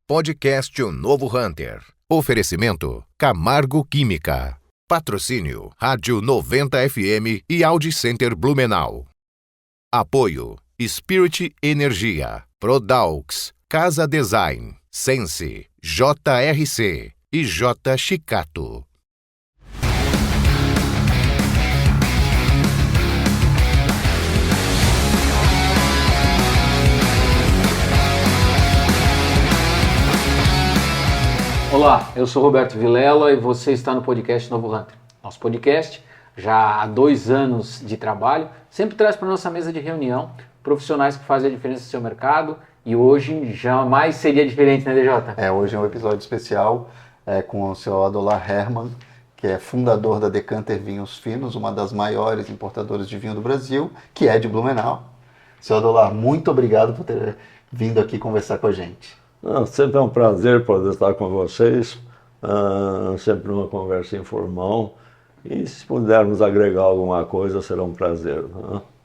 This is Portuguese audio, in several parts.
Podcast O Novo Hunter. Oferecimento Camargo Química. Patrocínio Rádio 90 FM e Audi Center Blumenau. Apoio Spirit Energia, Prodaux, Casa Design, Sense, JRC e J Chicato. Olá, eu sou Roberto Vilela e você está no podcast Novo Hunter. Nosso podcast, já há 2 anos de trabalho, sempre traz para a nossa mesa de reunião profissionais que fazem a diferença no seu mercado e hoje jamais seria diferente, né, DJ? Hoje é um episódio especial com o seu Adolar Hermann, que é fundador da Decanter Vinhos Finos, uma das maiores importadoras de vinho do Brasil, que é de Blumenau. Seu Adolar, muito obrigado por ter vindo aqui conversar com a gente. Sempre é um prazer poder estar com vocês, sempre uma conversa informal, e se pudermos agregar alguma coisa será um prazer,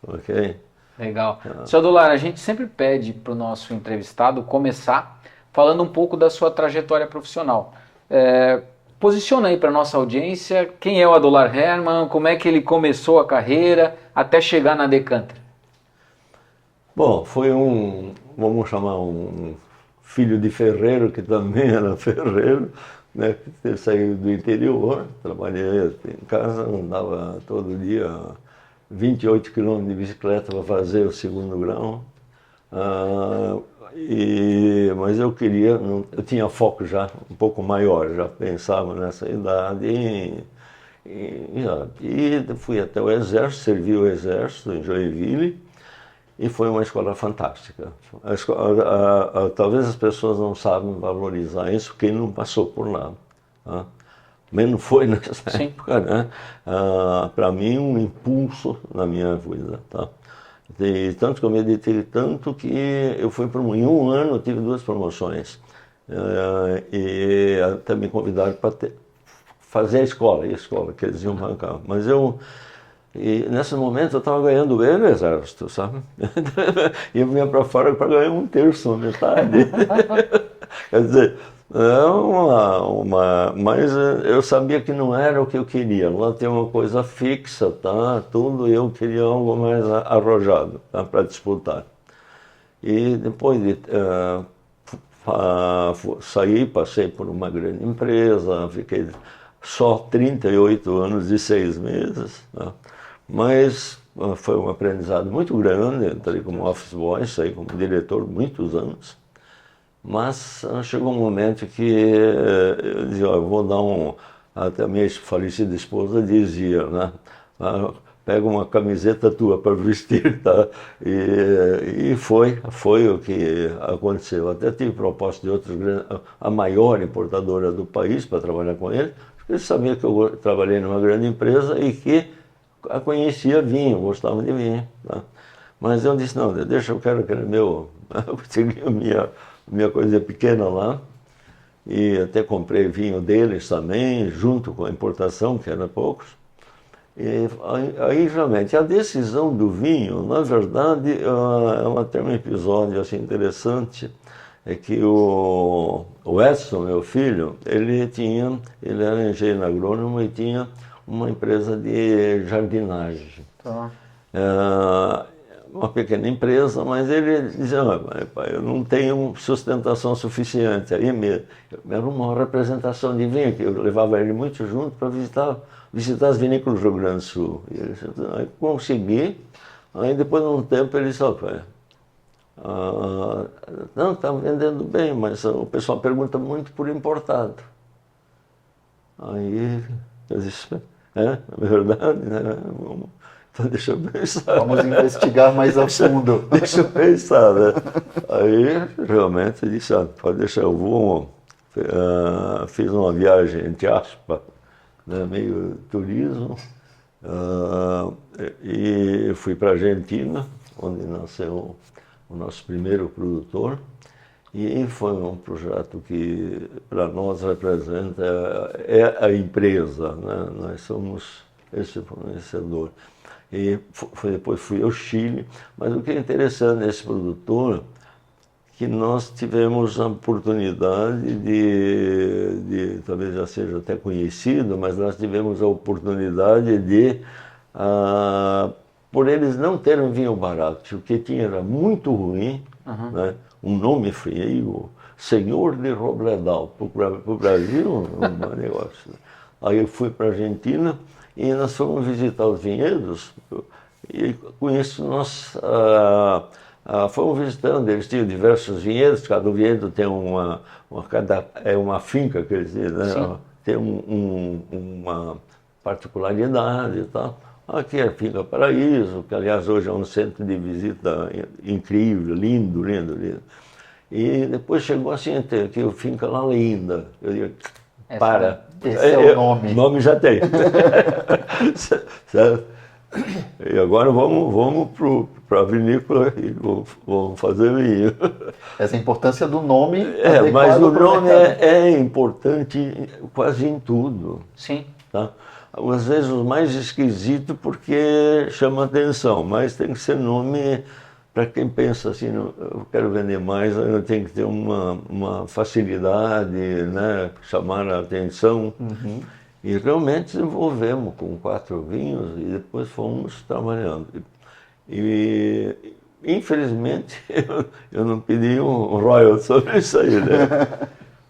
ok? Legal. Seu Adolar, a gente sempre pede para o nosso entrevistado começar falando um pouco da sua trajetória profissional. Posiciona aí para a nossa audiência quem é o Adolar Hermann, como é que ele começou a carreira até chegar na Decanter. Bom, foi vamos chamar um filho de ferreiro, que também era ferreiro, né, que saiu do interior, trabalhei em casa, andava todo dia 28 quilômetros de bicicleta para fazer o 2º grau, mas eu tinha foco já um pouco maior, já pensava nessa idade e fui até o Exército, servi o Exército em Joinville. E foi uma escola fantástica. Talvez as pessoas não sabem valorizar isso, quem não passou por lá. Mas não foi nessa época, né? Para mim, um impulso na minha vida. E tanto que eu meditei tanto que eu fui em um ano eu tive 2 promoções. E até me convidaram para fazer a escola que eles iam bancar. Mas e nesse momento eu estava ganhando bem no Exército, sabe? E eu vinha para fora para ganhar 1/3, metade. Quer dizer, mas eu sabia que não era o que eu queria. Lá tem uma coisa fixa, tudo, e eu queria algo mais arrojado, para disputar. E depois de saí, passei por uma grande empresa, fiquei só 38 anos e 6 meses, mas foi um aprendizado muito grande. Entrei como office boy, saí como diretor muitos anos, mas chegou um momento que eu dizia, eu vou dar até a minha falecida esposa dizia, né, pega uma camiseta tua para vestir, e foi o que aconteceu. Até tive proposta de outros grandes, a maior importadora do país para trabalhar com ele, porque ele sabia que eu trabalhei numa grande empresa e que a conhecia vinho, gostava de vinho. Mas eu disse, não, eu quero aquele meu, eu consegui a minha coisa pequena lá, e até comprei vinho deles também, junto com a importação, que era poucos. E aí realmente, a decisão do vinho, na verdade, ela tem um episódio assim, interessante, é que o Edson, meu filho, ele era engenheiro agrônomo e tinha uma empresa de jardinagem. Uma pequena empresa, mas ele dizia, pai, eu não tenho sustentação suficiente. Aí era uma representação de vinho, que eu levava ele muito junto para visitar as vinícolas do Rio Grande do Sul. E ele disse, aí consegui, aí depois de um tempo ele disse, pai, não, está vendendo bem, mas o pessoal pergunta muito por importado. Aí eu disse, é verdade, né? Então deixa eu pensar. Vamos investigar mais a fundo. Deixa eu pensar, né? Aí realmente eu disse, pode deixar, eu vou. Fiz uma viagem, entre aspas, né, meio turismo, e fui para a Argentina, onde nasceu o nosso primeiro produtor. E foi um projeto que para nós representa a empresa, né? Nós somos esse fornecedor. E depois fui ao Chile, mas o que é interessante nesse produtor, que nós tivemos a oportunidade talvez já seja até conhecido, mas nós tivemos a oportunidade de, por eles não terem vinho barato, o que tinha era muito ruim, né? Um nome feio, Senhor de Robledal, para o Brasil, um negócio. Aí eu fui para a Argentina e nós fomos visitar os vinhedos, e com isso nós fomos visitando. Eles tinham diversos vinhedos, cada vinhedo tem uma finca, quer dizer, né? Tem uma particularidade e tal. Aqui é a Finca Paraíso, que aliás hoje é um centro de visita incrível, lindo, lindo, lindo. E depois chegou assim, tem aqui o Finca La Linda. Eu digo, para. Esse é o nome. O nome já tem. E agora vamos para a vinícola e vamos fazer vinho. Essa importância do nome. Mas o nome é importante quase em tudo. Sim. Tá? Às vezes o mais esquisito porque chama atenção, mas tem que ser nome para quem pensa assim, eu quero vender mais, eu tenho que ter uma facilidade, né, chamar a atenção. E realmente desenvolvemos com 4 vinhos e depois fomos trabalhando. E infelizmente eu não pedi um royalty sobre isso aí, né?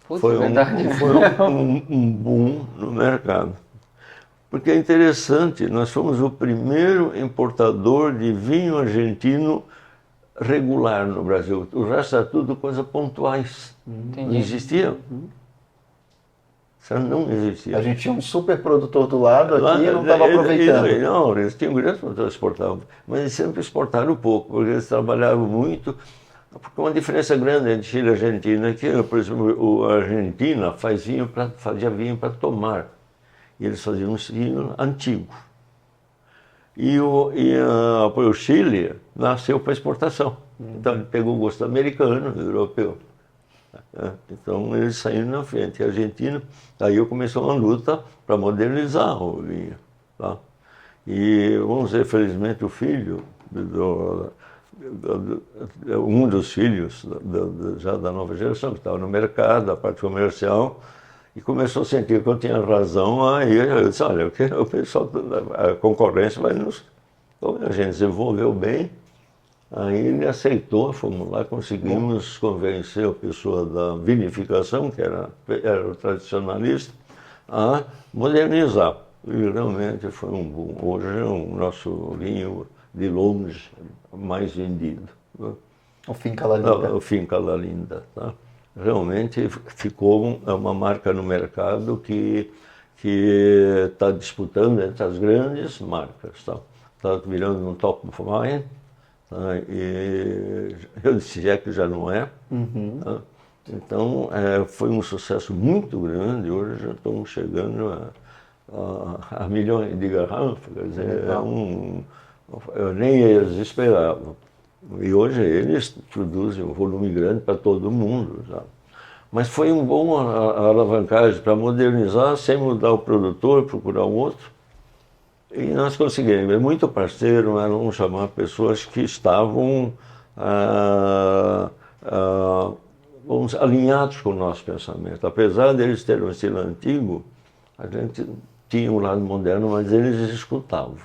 Foi um boom no mercado. Porque é interessante, nós fomos o primeiro importador de vinho argentino regular no Brasil. O resto era tudo coisas pontuais. Entendi. Não existia. Isso não existia. A gente tinha um super produtor do lado aqui e não estava aproveitando. Não, eles tinham grandes produtores que exportavam, mas eles sempre exportaram pouco, porque eles trabalhavam muito. Porque uma diferença grande entre Chile e Argentina é que, por exemplo, a Argentina fazia vinho para tomar. E eles faziam um vinho antigo. E o Chile nasceu para exportação. Então ele pegou o gosto americano, europeu. Então eles saíram na frente. E a Argentina, aí começou uma luta para modernizar o vinho. Tá? E vamos dizer, felizmente o filho, um dos filhos já da nova geração, que estava no mercado, da parte comercial, e começou a sentir que eu tinha razão, aí eu disse, olha, o pessoal, a concorrência vai nos... Então, a gente desenvolveu bem, aí ele aceitou, fomos lá, conseguimos convencer a pessoa da vinificação, que era o tradicionalista, a modernizar. E realmente foi um boom. Hoje é o nosso vinho, de longe, mais vendido. O Finca La Linda. O Finca La Linda, tá? Realmente ficou uma marca no mercado que está disputando entre as grandes marcas. Está virando um top of mind. Tá? E eu disse que já não é. Tá? Então, foi um sucesso muito grande. Hoje já estamos chegando a milhões de garrafas. Quer dizer, eu nem eles esperavam. E hoje eles produzem um volume grande para todo mundo. Sabe? Mas foi um bom alavancagem para modernizar, sem mudar o produtor, procurar um outro. E nós conseguimos. É muito parceiro, vamos chamar pessoas que estavam vamos, alinhados com o nosso pensamento. Apesar deles terem um estilo antigo, a gente tinha um lado moderno, mas eles escutavam.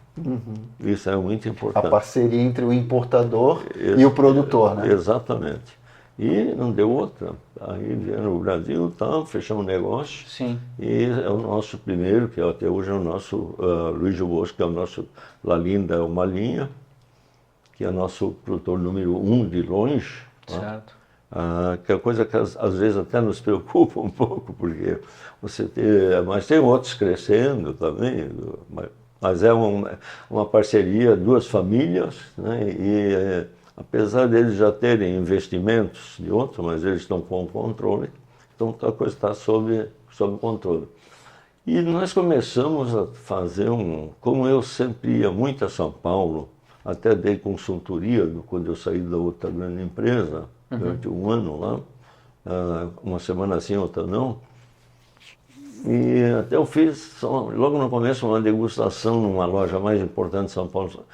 Isso é muito importante. A parceria entre o importador e o produtor, né? Exatamente. E não deu outra. Aí vieram no Brasil, fechamos o negócio. Sim. E é o nosso primeiro, que até hoje é o nosso Luiz Bosco, que é o nosso La Linda, é uma linha, que é o nosso produtor número 1 de longe. Certo. Que é coisa que às vezes até nos preocupa um pouco, porque mas tem outros crescendo também, mas é uma parceria, 2 famílias, né? E apesar deles já terem investimentos de outros, mas eles estão com o controle, então a coisa está sob controle. E nós começamos a fazer como eu sempre ia muito a São Paulo, até dei consultoria quando eu saí da outra grande empresa, durante um ano lá, uma semana sim, outra não. E até eu fiz, logo no começo, uma degustação numa loja mais importante de São Paulo,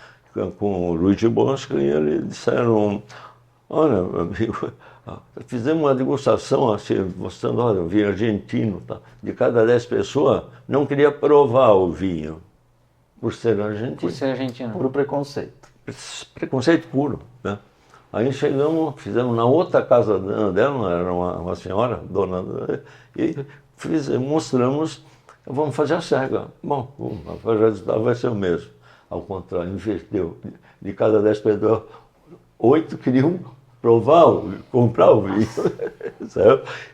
com o Luiz Bosco, e eles disseram, olha, meu amigo, Fizemos uma degustação, assim, mostrando, olha, um vinho argentino, tá? De cada 10 pessoas, não queria provar o vinho, por ser argentino. Por ser argentino. Puro preconceito. Preconceito puro, né? Aí chegamos, fizemos na outra casa dela, era uma senhora, dona, e mostramos, vamos fazer a cega. Bom, o resultado vai ser o mesmo. Ao contrário, inverteu. De cada 10 pessoas, 8 queriam provar, comprar o vinho.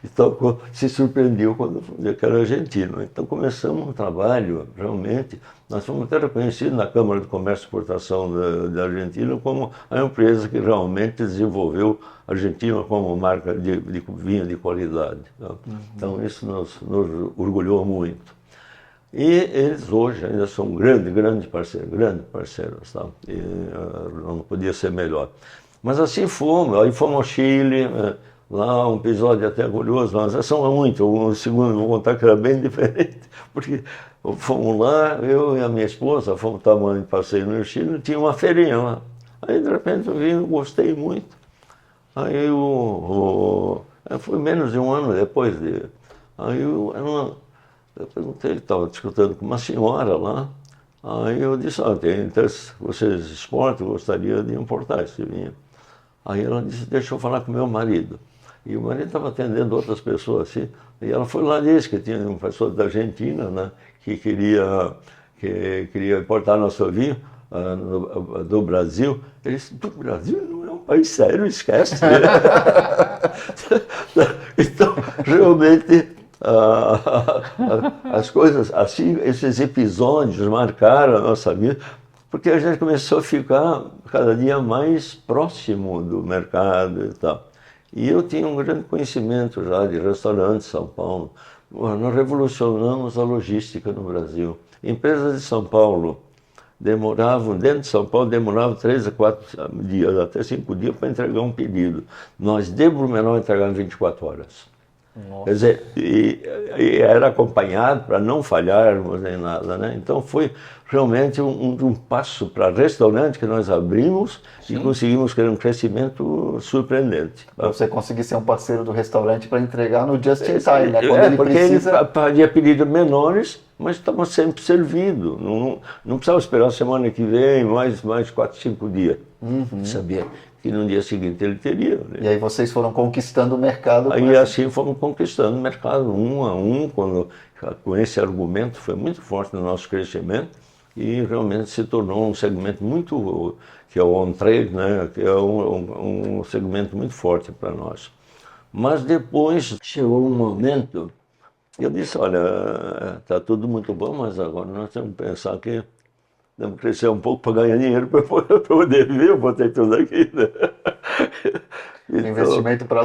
Então se surpreendeu quando viu que era argentino. Então começamos um trabalho, realmente, nós fomos até reconhecidos na Câmara de Comércio e Exportação da Argentina como a empresa que realmente desenvolveu a Argentina como marca de vinho de qualidade. Então isso nos orgulhou muito. E eles hoje ainda são grandes parceiros, tá? E não podia ser melhor. Mas assim fomos, aí fomos ao Chile, lá um episódio até curioso, mas são muito, o segundo vou contar que era bem diferente, porque fomos lá, eu e a minha esposa, fomos tomando de passeio no Chile, tinha uma feirinha lá. Aí de repente eu vi, gostei muito. Aí foi menos de um ano depois dele. Aí eu perguntei, estava discutindo com uma senhora lá, aí eu disse, vocês exportam, eu gostaria de importar esse vinho. Aí ela disse, deixa eu falar com meu marido. E o marido estava atendendo outras pessoas assim, e ela foi lá e disse que tinha uma pessoa da Argentina, né, que queria importar nosso vinho do Brasil. Ele disse, do Brasil não é um país sério, esquece. Então, realmente, as coisas assim, esses episódios marcaram a nossa vida, porque a gente começou a ficar cada dia mais próximo do mercado e tal. E eu tinha um grande conhecimento já de restaurantes em São Paulo. Nós revolucionamos a logística no Brasil. Empresas de São Paulo dentro de São Paulo, demoravam 3 a 4 dias, até 5 dias para entregar um pedido. Nós, de Blumenau, entregamos em 24 horas. Nossa. Quer dizer, e era acompanhado para não falharmos nem nada, né? Então foi realmente um passo para restaurante que nós abrimos. Sim. E conseguimos ter um crescimento surpreendente. Para você conseguir ser um parceiro do restaurante para entregar no just in time, né? Quando ele porque precisa... ele fazia pedidos menores, mas estava sempre servido. Não precisava esperar a semana que vem, mais 4, 5 dias. Sabia que no dia seguinte ele teria. Né? E aí vocês foram conquistando o mercado. Aí assim fomos conquistando o mercado, um a um, com esse argumento foi muito forte no nosso crescimento e realmente se tornou um segmento muito, que é o on-trade, né? Que é um segmento muito forte para nós. Mas depois chegou um momento, eu disse, olha, está tudo muito bom, mas agora nós temos que pensar que temos que crescer um pouco para ganhar dinheiro para poder viver, eu botei tudo aqui, né? Então, o investimento para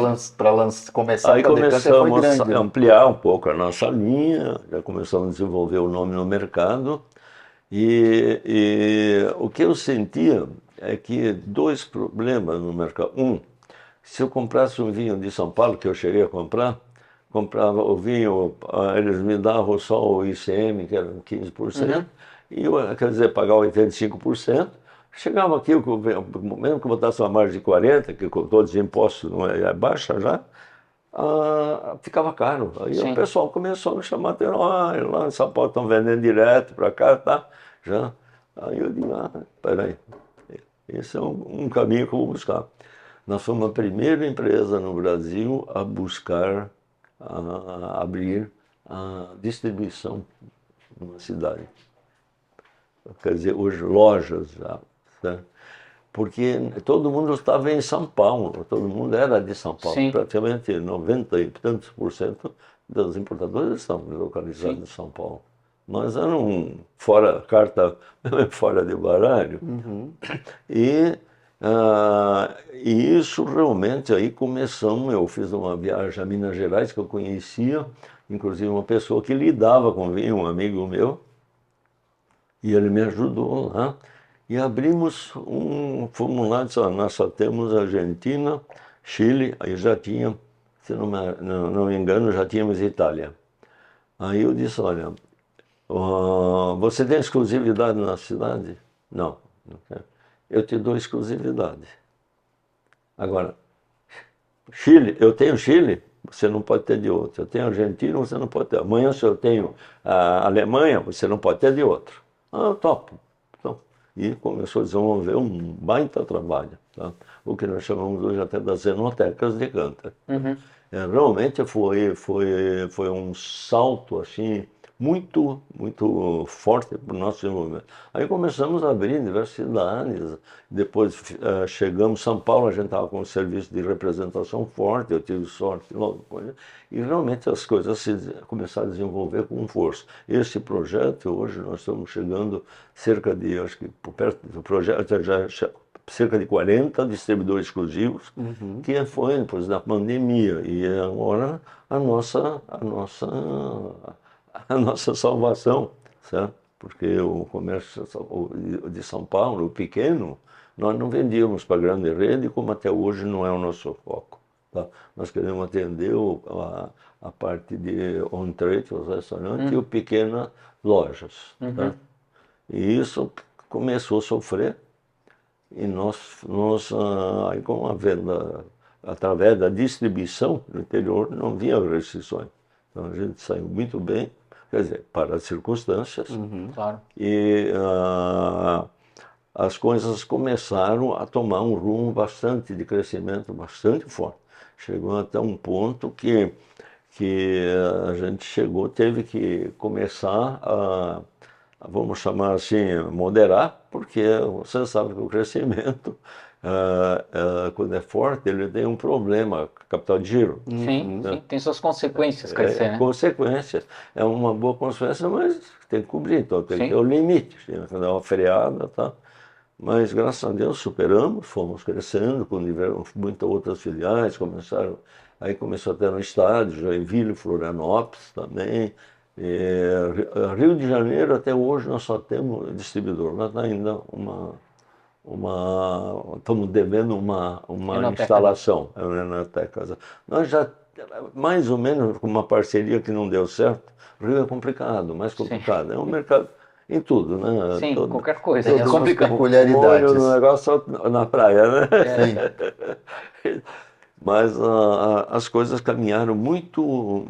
começar aí com a Decanter foi grande. Começamos a ampliar um pouco a nossa linha, já começamos a desenvolver o nome no mercado, e o que eu sentia é que 2 problemas no mercado. Se eu comprasse um vinho de São Paulo, que eu cheguei a comprava o vinho, eles me davam só o ICM, que era 15%, e eu, quer dizer, pagava 85%, chegava aqui, mesmo que eu botasse uma margem de 40%, que com todos os impostos não é baixa já, ficava caro. Aí Sim. O pessoal começou a me chamar, lá em São Paulo estão vendendo direto para cá, tá? Já. Aí eu digo, peraí, esse é um caminho que eu vou buscar. Nós fomos a primeira empresa no Brasil a buscar abrir a distribuição numa cidade. Quer dizer, hoje lojas já, né? Porque todo mundo estava em São Paulo, todo mundo era de São Paulo. Sim. Praticamente 90 e tantos por cento das importadoras estão localizadas Sim. em São Paulo. Nós éramos fora de baralho. E isso realmente aí começamos, eu fiz uma viagem a Minas Gerais que eu conhecia, inclusive uma pessoa que lidava com vinho, um amigo meu, e ele me ajudou lá. E abrimos fomos lá, nós só temos Argentina, Chile, aí já tinha, se não me engano, já tínhamos Itália. Aí eu disse, olha, você tem exclusividade na cidade? Não, não quero. Eu te dou exclusividade. Agora, Chile, eu tenho Chile, você não pode ter de outro. Eu tenho Argentina, você não pode ter. Amanhã, se eu tenho a Alemanha, você não pode ter de outro. Ah, eu topo. Então, e começou a desenvolver um baita trabalho, tá? O que nós chamamos hoje até das enotecas de Decanter. Realmente foi um salto assim muito forte para o nosso desenvolvimento. Aí começamos a abrir em diversas cidades, depois chegamos, São Paulo, a gente estava com um serviço de representação forte, eu tive sorte logo depois, e realmente as coisas começaram a desenvolver com força. Esse projeto, hoje nós estamos chegando cerca de, acho que por perto do projeto, já cerca de 40 distribuidores exclusivos, que foi depois da pandemia, e agora a nossa salvação, certo? Porque o comércio de São Paulo, o pequeno, nós não vendíamos para a grande rede, como até hoje não é o nosso foco. Tá? Nós queremos atender a parte de on-trade, os restaurantes, e o pequena lojas. Tá? E isso começou a sofrer, e nós aí com a venda através da distribuição no interior não havia restrições. Então a gente saiu muito bem, quer dizer, para as circunstâncias. Claro. E as coisas começaram a tomar um rumo bastante de crescimento, bastante forte. Chegou até um ponto que a gente teve que começar a, vamos chamar assim, moderar, porque você sabe que o crescimento, quando é forte, ele tem um problema, capital de giro. Sim, sim, tem suas consequências crescer, né? Consequências. É uma boa consequência, mas tem que cobrir, então tem que ter o limite, tem que dar uma freada, tá? Mas, graças a Deus, superamos, fomos crescendo, com muitas outras filiais, aí começou a ter no estado, Joinville, Florianópolis também. Rio de Janeiro, até hoje, nós só temos distribuidor, mas ainda estamos devendo uma instalação, uma enoteca. Nós já, mais ou menos, com uma parceria que não deu certo, o Rio é complicado, mais complicado. Sim. É um mercado em tudo, né? Sim, qualquer coisa. Tem as suas peculiaridades. Um negócio na praia, né? Sim. Mas as coisas caminharam muito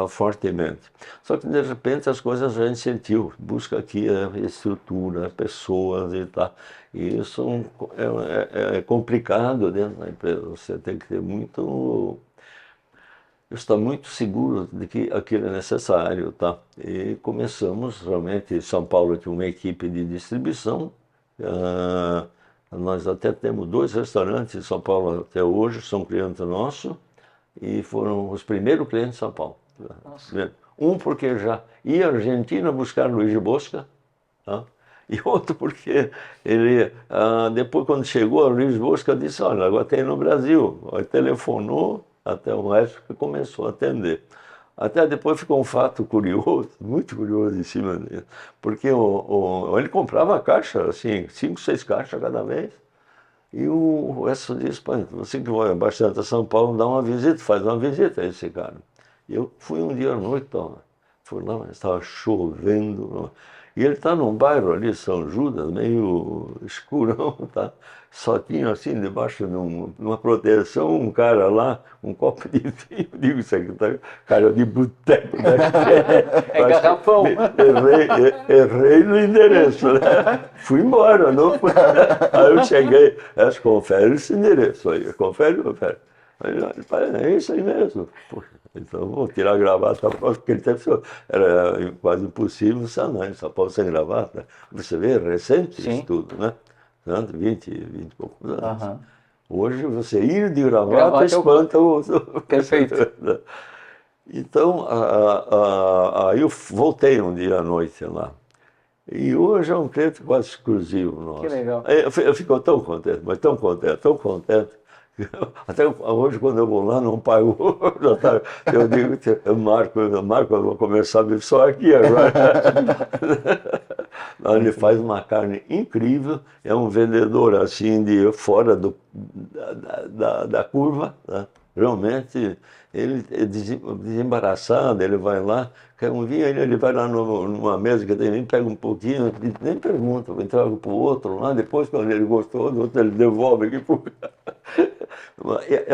fortemente. Só que, de repente, as coisas a gente sentiu. Busca aqui a estrutura, pessoas e tal. E isso é complicado dentro da empresa. Você tem que ter está muito seguro de que aquilo é necessário, tá? E começamos, realmente, em São Paulo tinha uma equipe de distribuição. Nós até temos 2 restaurantes em São Paulo até hoje, são clientes nossos, e foram os primeiros clientes de São Paulo. Nossa. Um porque já ia à Argentina buscar Luiz de Bosca, tá? E outro porque ele, depois quando chegou, Luiz de Bosca disse, olha, agora tem no Brasil. Aí telefonou, até o resto que começou a atender. Até depois ficou um fato curioso, muito curioso em cima dele, porque ele comprava a caixa, assim, 5, 6 caixas cada vez, e o resto disse, você que vai bastante a São Paulo, dá uma visita, faz uma visita a esse cara. E eu fui um dia à noite, fui lá, mas estava chovendo, e ele está num bairro ali, São Judas, meio escurão, tá? Só tinha assim, debaixo de uma proteção, um cara lá, um copo de vinho, digo isso aqui, tá? Cara de boteco, né? É garrafão. Errei no endereço, né? Fui embora, não fui. Aí eu cheguei, confere esse endereço aí, confere. Aí, é isso aí mesmo. Poxa, então vou tirar a gravata, porque era quase impossível sanar em São Paulo sem gravata. Você vê, recente isso tudo, né? 20 e poucos anos. Hoje você ir de gravata espanta o... Perfeito. Então, aí eu voltei um dia à noite lá. E hoje é um cliente quase exclusivo nosso. Que legal. Eu fico tão contente, mas tão contente. Até hoje, quando eu vou lá, não pago. Eu digo, Marco, eu vou começar a vir só aqui agora. Ele faz uma carne incrível, é um vendedor assim de fora da curva, né? Realmente ele é desembaraçado, ele vai lá, quer um vinho, ele vai lá numa mesa que tem vinho, pega um pouquinho, nem pergunta, entrega para o outro lá, depois quando ele gostou do outro, ele devolve aqui pro...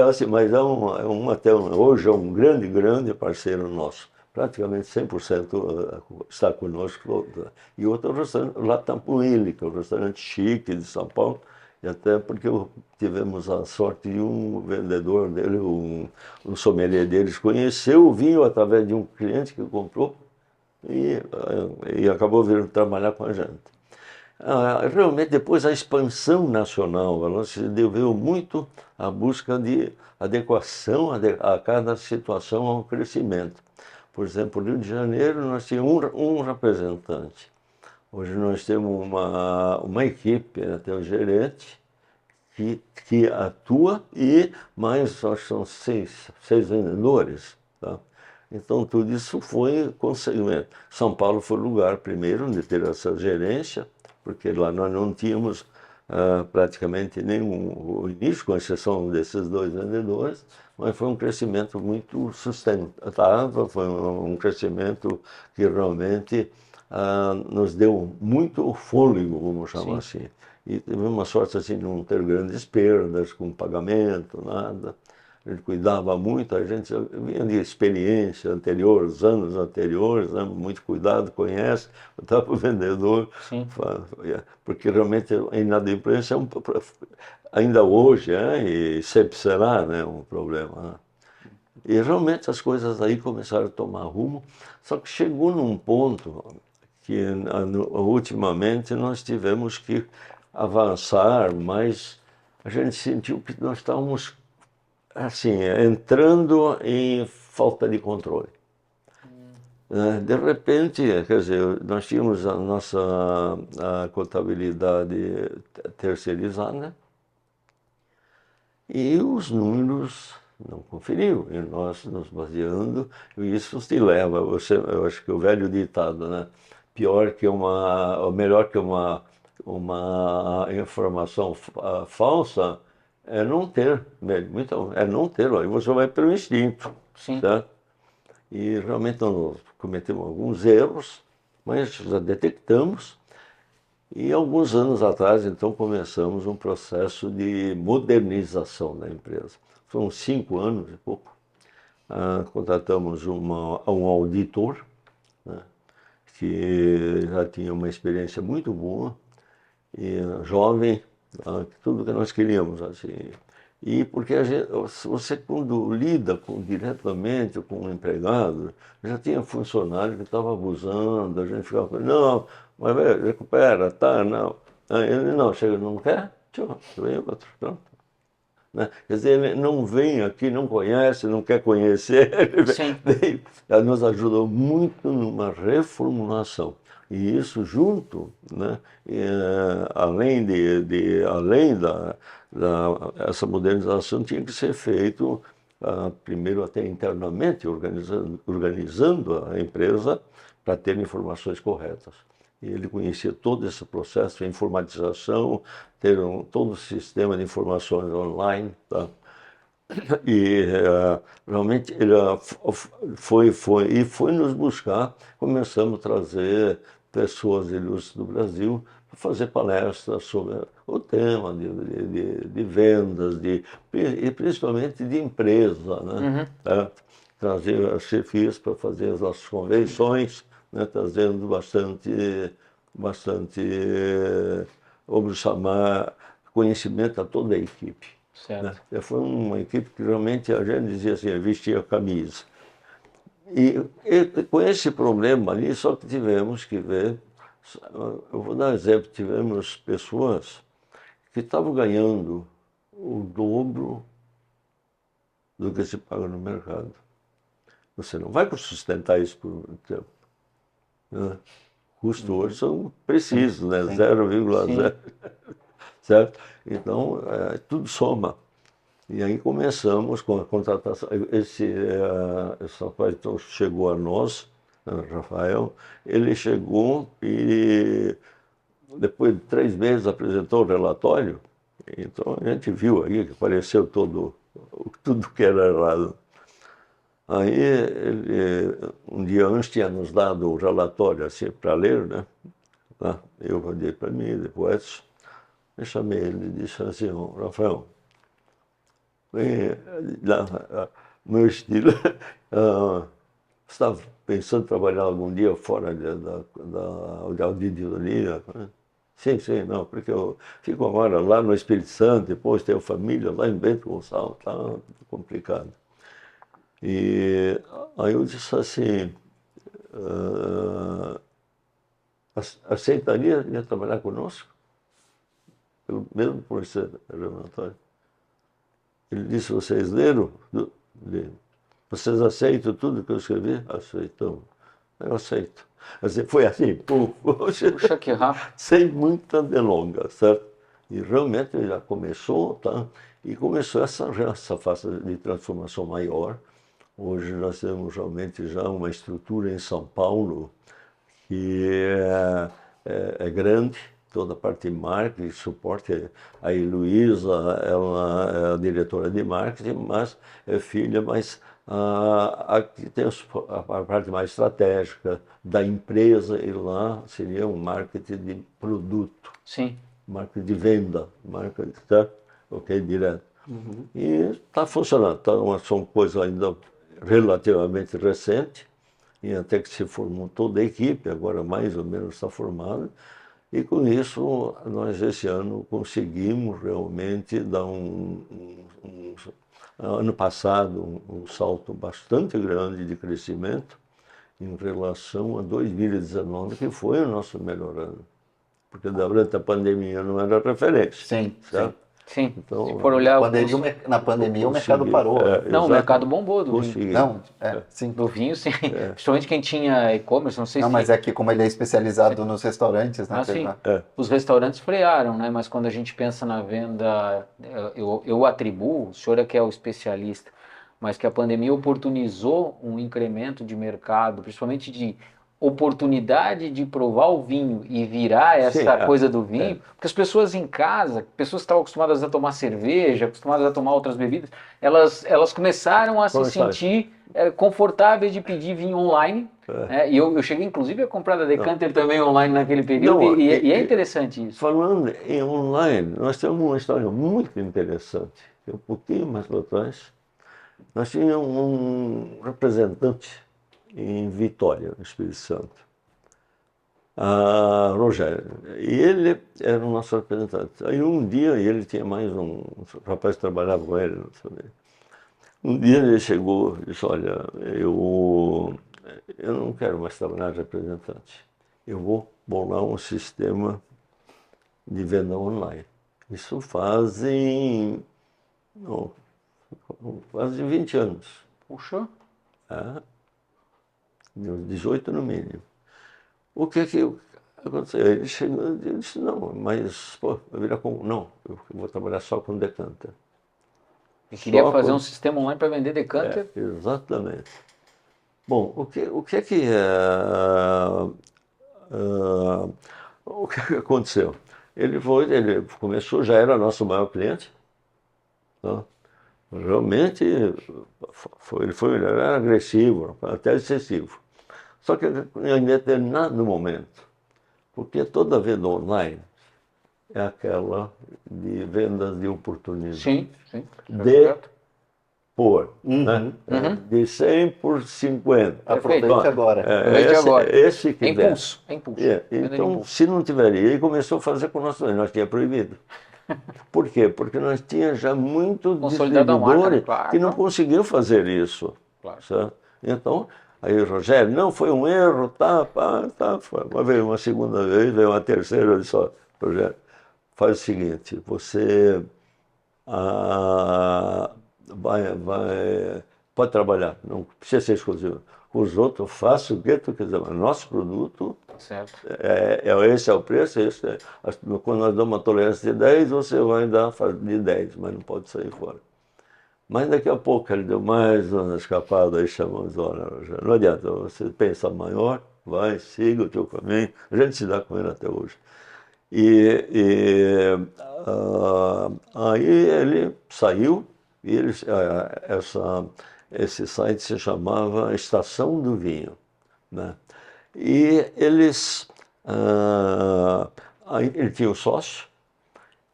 assim, mas até hoje é um grande parceiro nosso. Praticamente 100% está conosco. E outro restaurante, lá Tampuíli, que é um restaurante chique de São Paulo, e até porque tivemos a sorte de um vendedor dele, um sommelier deles, conheceu o vinho através de um cliente que comprou e acabou vindo trabalhar com a gente. Realmente, depois, a expansão nacional, ela se deveu muito à busca de adequação a cada situação ao crescimento. Por exemplo, no Rio de Janeiro, nós tínhamos um representante. Hoje nós temos uma equipe, até o gerente, que atua e mais, acho que são seis vendedores. Tá? Então, tudo isso foi consequente. São Paulo foi o lugar primeiro de ter essa gerência, porque lá nós não tínhamos praticamente nenhum início, com exceção desses 2 vendedores, mas foi um crescimento muito sustentável, foi um crescimento que realmente nos deu muito fôlego, vamos chamar assim. E tivemos uma sorte assim de não ter grandes perdas com pagamento, nada. A gente cuidava muito, a gente vinha de experiência anterior, os anos anteriores, né, muito cuidado, conhece, estava para o vendedor, porque realmente a inadimplência é ainda hoje, e sempre será, né, um problema. Né? E realmente as coisas aí começaram a tomar rumo, só que chegou num ponto que ultimamente nós tivemos que avançar, mas a gente sentiu que nós estávamos assim, entrando em falta de controle. De repente, quer dizer, nós tínhamos a nossa contabilidade terceirizada e os números não conferiam, e nós nos baseando, e isso te leva, eu acho que o velho ditado, né? Melhor que uma informação falsa é não ter, então, é não ter, aí você vai pelo instinto, certo? E realmente nós cometemos alguns erros, mas já detectamos, e alguns anos atrás, então, começamos um processo de modernização da empresa. Foram 5 anos e pouco. Contratamos um auditor, né, que já tinha uma experiência muito boa, e jovem, tudo que nós queríamos, assim. E porque você quando lida diretamente com um empregado, já tinha funcionário que estava abusando, a gente ficava falando, não, mas recupera, tá, não. Ele não, chega, não quer, tchau, vem outro, pronto. Né? Quer dizer, ele não vem aqui, não conhece, não quer conhecer, ela nos ajudou muito numa reformulação. E isso junto, né, além essa modernização tinha que ser feito primeiro até internamente, organizando a empresa para ter informações corretas. E ele conhecia todo esse processo de informatização, ter todo o sistema de informações online, tá? E realmente ele foi nos buscar, começamos a trazer pessoas ilustres do Brasil para fazer palestras sobre o tema de vendas, e principalmente de empresa, né? Trazer as chefias para fazer as nossas convenções, né? Trazendo bastante, vamos chamar, conhecimento a toda a equipe. Né? Foi uma equipe que realmente a gente dizia assim, vestia a camisa. E com esse problema ali, só que tivemos que ver, eu vou dar um exemplo, tivemos pessoas que estavam ganhando o dobro do que se paga no mercado. Você não vai sustentar isso por muito tempo. Né? Custos hoje são precisos, né? 0,0. Certo? Então, tudo soma. E aí começamos com a contratação. Esse rapaz então, chegou a nós, Rafael, ele chegou e depois de 3 meses apresentou o relatório. Então a gente viu aí que apareceu tudo que era errado. Aí, um dia antes, tinha nos dado o relatório assim, para ler, né? Eu rodei para mim, depois eu chamei ele e disse assim: Rafael, meu estilo, você está pensando em trabalhar algum dia fora da auditoria? Sim, não, porque eu fico agora lá no Espírito Santo, depois tenho família lá em Bento Gonçalves, tá complicado. E aí eu disse assim, aceitaria trabalhar conosco? Mesmo por esse relatório. Ele disse, vocês leram? Vocês aceitam tudo que eu escrevi? Aceitam. Eu aceito. Assim, foi assim, Puxa, que rápido. Sem muita delonga, certo? E realmente já começou, tá? E começou essa fase de transformação maior. Hoje nós temos realmente já uma estrutura em São Paulo que é grande, toda a parte de marketing, suporte. A Heloísa, ela é a diretora de marketing, mas é filha, mas aqui tem a parte mais estratégica da empresa, e lá seria um marketing de produto. Sim. Marketing de venda, marketing, certo? Ok, direto. E está funcionando. São coisas ainda relativamente recentes, e até que se formou toda a equipe, agora mais ou menos está formada. E com isso, nós esse ano conseguimos realmente dar ano passado, um salto bastante grande de crescimento em relação a 2019, que foi o nosso melhor ano. Porque durante a pandemia não era referência. Sim, certo? Sim. Então, se for olhar na pandemia o mercado parou. Não, o mercado bombou do vinho. Não, sim. Do vinho, sim. Principalmente quem tinha e-commerce, não sei se... Não, mas é que como ele é especializado nos restaurantes, né? sim. Os restaurantes frearam, né? Mas quando a gente pensa na venda, eu atribuo, o senhor é que é o especialista, mas que a pandemia oportunizou um incremento de mercado, principalmente de oportunidade de provar o vinho e virar essa coisa do vinho, porque as pessoas em casa, pessoas que estavam acostumadas a tomar cerveja, acostumadas a tomar outras bebidas, elas começaram a se sentir confortáveis de pedir vinho online. E eu cheguei inclusive a comprar da Decanter também online naquele período, e é interessante isso. Falando em online, nós temos uma história muito interessante. Um pouquinho mais para trás, nós tínhamos um representante em Vitória, no Espírito Santo, Rogério, e ele era o nosso representante. Aí um dia, ele tinha mais um rapaz que trabalhava com ele, não sei. Um dia ele chegou e disse, olha, eu não quero mais trabalhar de representante, eu vou bolar um sistema de venda online. Isso fazem quase 20 anos. Puxa! 18 no mínimo. O que aconteceu? Ele chegou e disse, não, mas, não, eu vou trabalhar só com Decanter. Eu queria fazer um sistema online para vender Decanter? Exatamente. Bom, o que aconteceu? Ele começou, já era nosso maior cliente, tá? Realmente, ele era agressivo, até excessivo. Só que em determinado momento, porque toda venda online é aquela de vendas de oportunidade. Sim. Né? De 100 por 50. Aproveite agora. Esse que é impulso. Então, se não tiver, ele começou a fazer com nós tinha proibido. Por quê? Porque nós tínhamos já muitos distribuidores que não conseguiam fazer isso. Certo? Então, aí o Rogério, não, foi um erro, veio uma segunda vez, veio uma terceira, eu disse, Rogério, faz o seguinte, você pode trabalhar, não precisa ser exclusivo. Os outros, faça o que tu quiser, mas nosso produto, esse é o preço, quando nós damos uma tolerância de 10, você vai dar de 10, mas não pode sair fora. Mas daqui a pouco ele deu mais uma escapada, aí chamamos, olha, não adianta, você pensa maior, vai, siga o teu caminho, a gente se dá com ele até hoje. Aí ele saiu, e Esse site se chamava Estação do Vinho, né? E eles, ele tinha um sócio,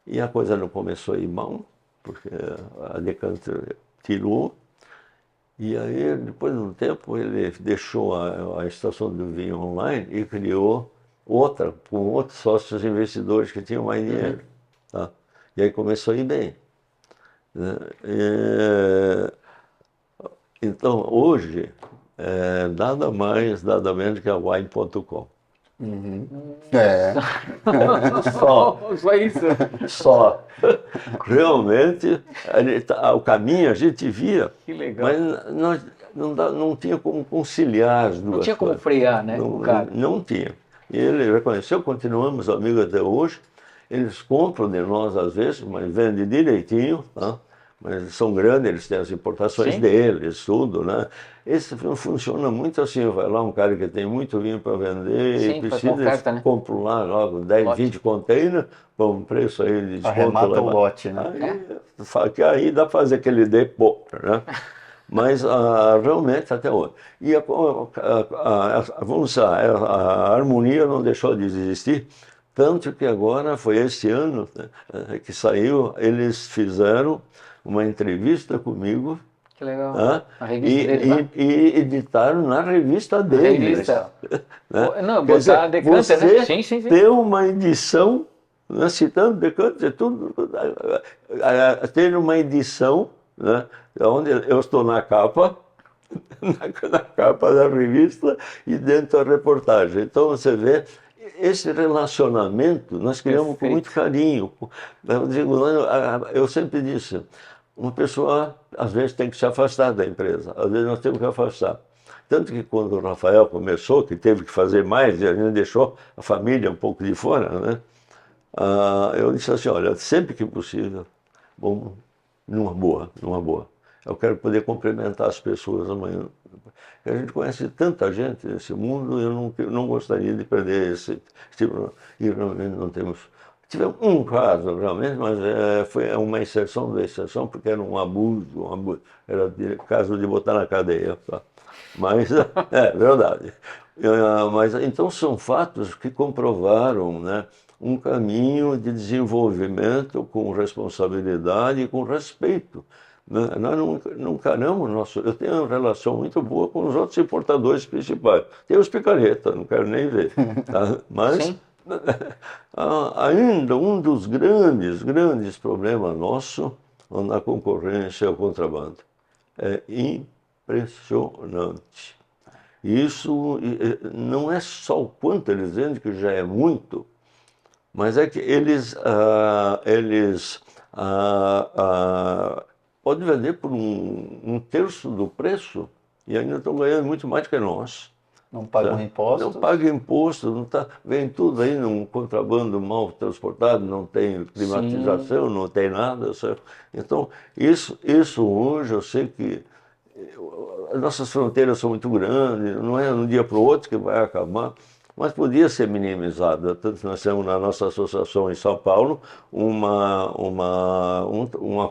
e a coisa não começou a ir mal, porque a Decanter tirou, e aí, depois de um tempo, ele deixou a Estação do Vinho online e criou outra, com outros sócios investidores que tinham mais dinheiro. Tá? E aí começou a ir bem, né? Então, hoje, nada mais, nada menos que a Wine.com. É. Só isso. Só. Realmente, o caminho a gente via, Que legal. mas nós não tinha como conciliar as duas Não tinha como coisas. frear, né? Não, O cara. não tinha. E ele reconheceu, continuamos amigos até hoje. Eles compram de nós às vezes, mas vendem direitinho, tá? Mas são grandes, eles têm as importações Sim. deles, tudo, né? Esse funciona muito assim, vai lá um cara que tem muito vinho para vender Sim, e faz precisa, uma oferta, né? compram lá logo 10, Lote. 20 containers, com um preço aí de desconto. Arremata o lote, né? Aí dá para fazer aquele depô, né? Mas realmente até hoje. E vamos dizer, a harmonia não deixou de existir, tanto que agora foi este ano, né, que saiu, eles fizeram uma entrevista comigo. Que legal. A revista deles lá? e editaram na revista deles. Revista. Né? Não, Quer dizer, botar a Decanter, né? você Sim, sim, sim. ter uma edição, né, citando Decanter, tudo, ter uma edição, né, onde eu estou na capa, na capa da revista e dentro da reportagem. Então você vê esse relacionamento nós criamos com muito carinho. Eu sempre disse, uma pessoa às vezes tem que se afastar da empresa, às vezes nós temos que afastar. Tanto que quando o Rafael começou, que teve que fazer mais, e a gente deixou a família um pouco de fora, né? Eu disse assim, olha, sempre que possível, vamos numa boa. Eu quero poder cumprimentar as pessoas amanhã. A gente conhece tanta gente nesse mundo, eu não gostaria de perder esse tipo. E realmente não temos. Tivemos um caso, realmente, mas foi uma exceção da exceção, porque era um abuso, era caso de botar na cadeia. Tá? Mas é verdade. Mas então são fatos que comprovaram, né, um caminho de desenvolvimento com responsabilidade e com respeito. Nós não encaramos eu tenho uma relação muito boa com os outros importadores principais. Tem os picareta, não quero nem ver. Tá? Mas ainda um dos grandes problemas nossos na concorrência é o contrabando. É impressionante. Isso não é só o quanto eles vendem, que já é muito, mas é que eles podem vender por um terço do preço e ainda estão ganhando muito mais que nós. Não pagam impostos? Não pagam imposto, não tá, vem tudo aí num contrabando mal transportado, não tem climatização, não tem nada. Certo? Então, isso hoje eu sei que as nossas fronteiras são muito grandes, não é de um dia para o outro que vai acabar, mas podia ser minimizada. Tanto que nós temos na nossa associação em São Paulo uma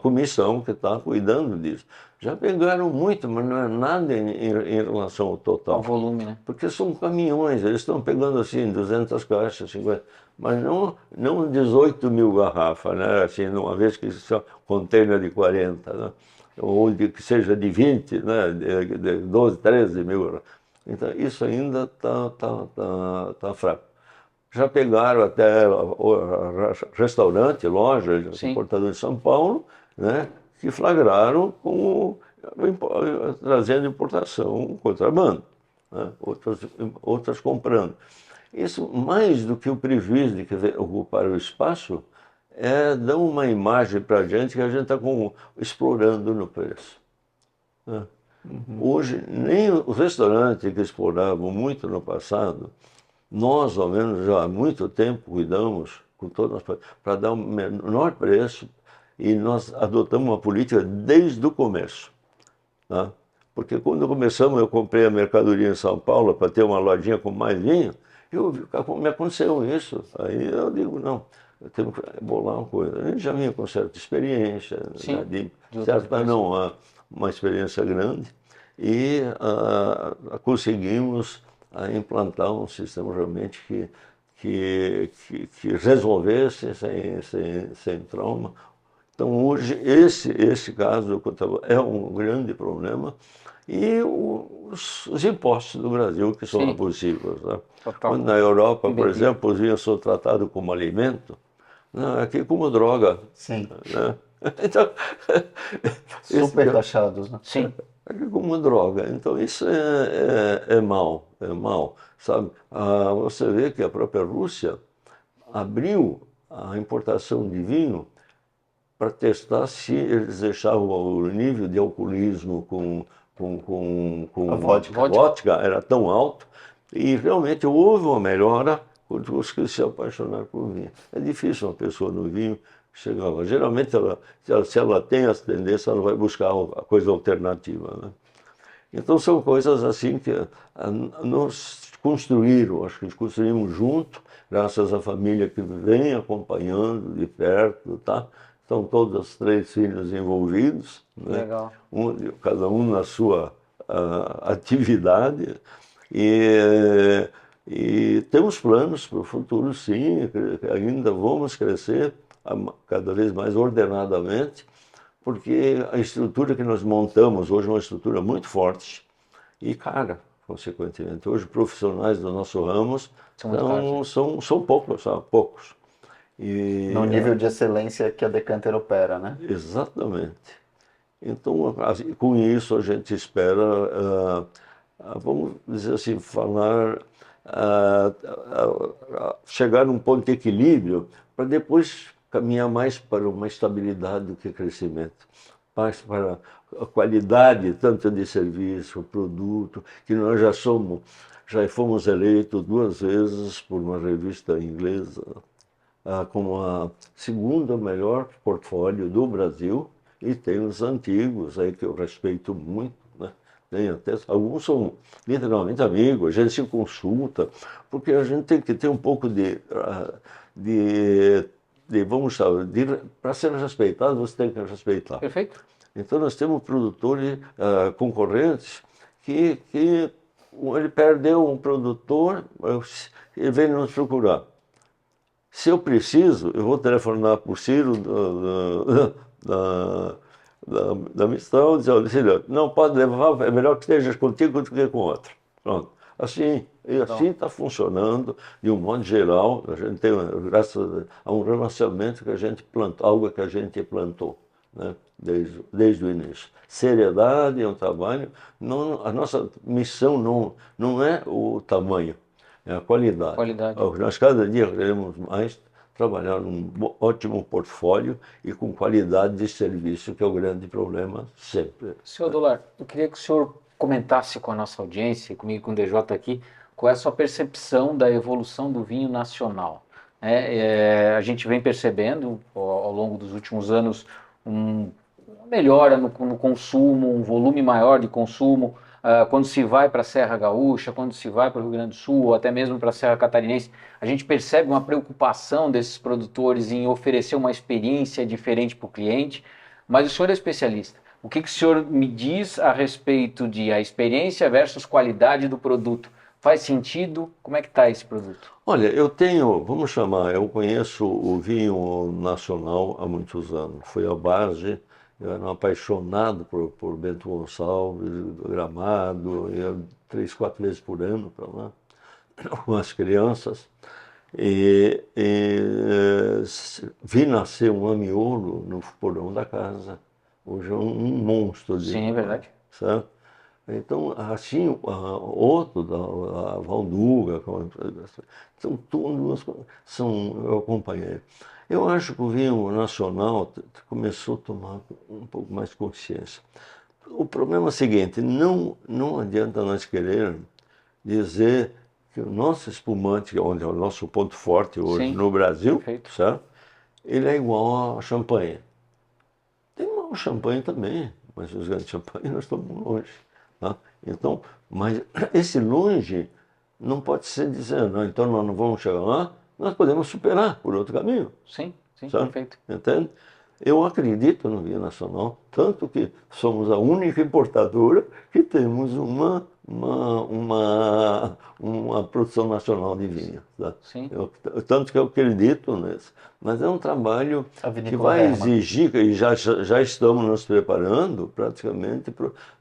comissão que está cuidando disso. Já pegaram muito, mas não é nada em relação ao total. Ao volume, né? Porque são caminhões, eles estão pegando assim 200 caixas, 50, mas não 18 mil garrafas, né? Assim, uma vez que são container de 40, né? Ou que seja de 20, né? De 12, 13 mil. Então, isso ainda tá fraco. Já pegaram até restaurante, loja, importador de São Paulo, né? Que flagraram trazendo importação, contrabando, né? outras comprando. Isso, mais do que o prejuízo de ocupar o espaço, dá uma imagem para a gente que a gente está explorando no preço. Né? Hoje, nem os restaurantes que exploravam muito no passado, nós, ao menos, já há muito tempo cuidamos para dar um menor preço, e nós adotamos uma política desde o começo. Tá? Porque quando começamos, eu comprei a mercadoria em São Paulo para ter uma lojinha com mais vinho, me aconteceu isso. Aí eu digo, não, eu tenho que bolar uma coisa. A gente já vinha com certa experiência, uma experiência grande e conseguimos implantar um sistema realmente que resolvesse sem trauma. Então, hoje, esse caso é um grande problema. E os impostos do Brasil, que são Sim. abusivos. Né? Total. Na Europa, por exemplo, os vinhos são tratados como alimento, não, aqui como droga. Sim. Né? Então, Super taxados, né? Sim. aqui como droga. Então, isso é mal, sabe? Você vê que a própria Rússia abriu a importação de vinho para testar se eles deixavam o nível de alcoolismo com A vodka. vodka era tão alto, e realmente houve uma melhora quando os que se apaixonaram por vinho. É difícil uma pessoa no vinho chegar lá. Geralmente, se ela tem essa tendência, ela vai buscar a coisa alternativa. Né? Então, são coisas assim que nos construíram, acho que construímos junto, graças à família que vem acompanhando de perto, tá? Estão todos os 3 filhos envolvidos, né? Legal. Cada um na sua atividade, e temos planos para o futuro, sim, ainda vamos crescer cada vez mais ordenadamente, porque a estrutura que nós montamos hoje é uma estrutura muito forte e cara, consequentemente. Hoje, profissionais do nosso ramo são poucos. E, No nível de excelência que a Decanter opera, né? Exatamente. Então, com isso, a gente espera, vamos dizer assim, chegar num ponto de equilíbrio para depois caminhar mais para uma estabilidade do que crescimento, mais para a qualidade tanto de serviço, produto, que nós já fomos eleitos 2 vezes por uma revista inglesa como a segunda melhor portfólio do Brasil, e tem os antigos aí que eu respeito muito, né? Tem até, alguns são literalmente amigos, a gente se consulta, porque a gente tem que ter um pouco para ser respeitado, você tem que respeitar. Perfeito. Então nós temos produtores concorrentes que ele perdeu um produtor, ele vem nos procurar. Se eu preciso, eu vou telefonar para o Ciro da missão, dizer, olha, Ciro, não pode levar, é melhor que esteja contigo do que com outro. Pronto. Assim está funcionando, de um modo geral, a gente tem, graças a um relacionamento que a gente plantou, algo que a gente plantou, né? Desde o início. Seriedade é um trabalho, a nossa missão não é o tamanho, é a qualidade. Nós cada dia queremos mais trabalhar num ótimo portfólio e com qualidade de serviço, que é o grande problema sempre. Senhor Adolar, eu queria que o senhor comentasse com a nossa audiência, comigo e com o DJ aqui, qual é a sua percepção da evolução do vinho nacional. A gente vem percebendo ao longo dos últimos anos uma melhora no consumo, um volume maior de consumo, quando se vai para a Serra Gaúcha, quando se vai para o Rio Grande do Sul, ou até mesmo para a Serra Catarinense, a gente percebe uma preocupação desses produtores em oferecer uma experiência diferente para o cliente, mas o senhor é especialista. O que o senhor me diz a respeito de a experiência versus qualidade do produto? Faz sentido? Como é que está esse produto? Olha, eu conheço o vinho nacional há muitos anos. Foi a base, eu era um apaixonado por Bento Gonçalves, Gramado, ia 3, 4 vezes por ano para lá, com as crianças. Vi nascer um amiolo no porão da casa. Hoje é um monstro de... Sim, é verdade. Certo? Então, assim, outro, a Valduga, são todos, eu acompanhei. Eu acho que o vinho nacional começou a tomar um pouco mais de consciência. O problema é o seguinte, não adianta nós querer dizer que o nosso espumante, onde é o nosso ponto forte hoje no Brasil, certo? Ele é igual a champanhe. Tem mau champanhe também, mas os grandes champanhes nós estamos longe. Tá? Então, mas esse longe não pode ser dizendo, não, então nós não vamos chegar lá, nós podemos superar por outro caminho. Sim, certo? Perfeito. Entende? Eu acredito no vinho nacional, tanto que somos a única importadora que temos uma produção nacional de vinho. Tá? Sim. Tanto que eu acredito nisso. Mas é um trabalho que vai Hermann. exigir, e já estamos nos preparando, praticamente,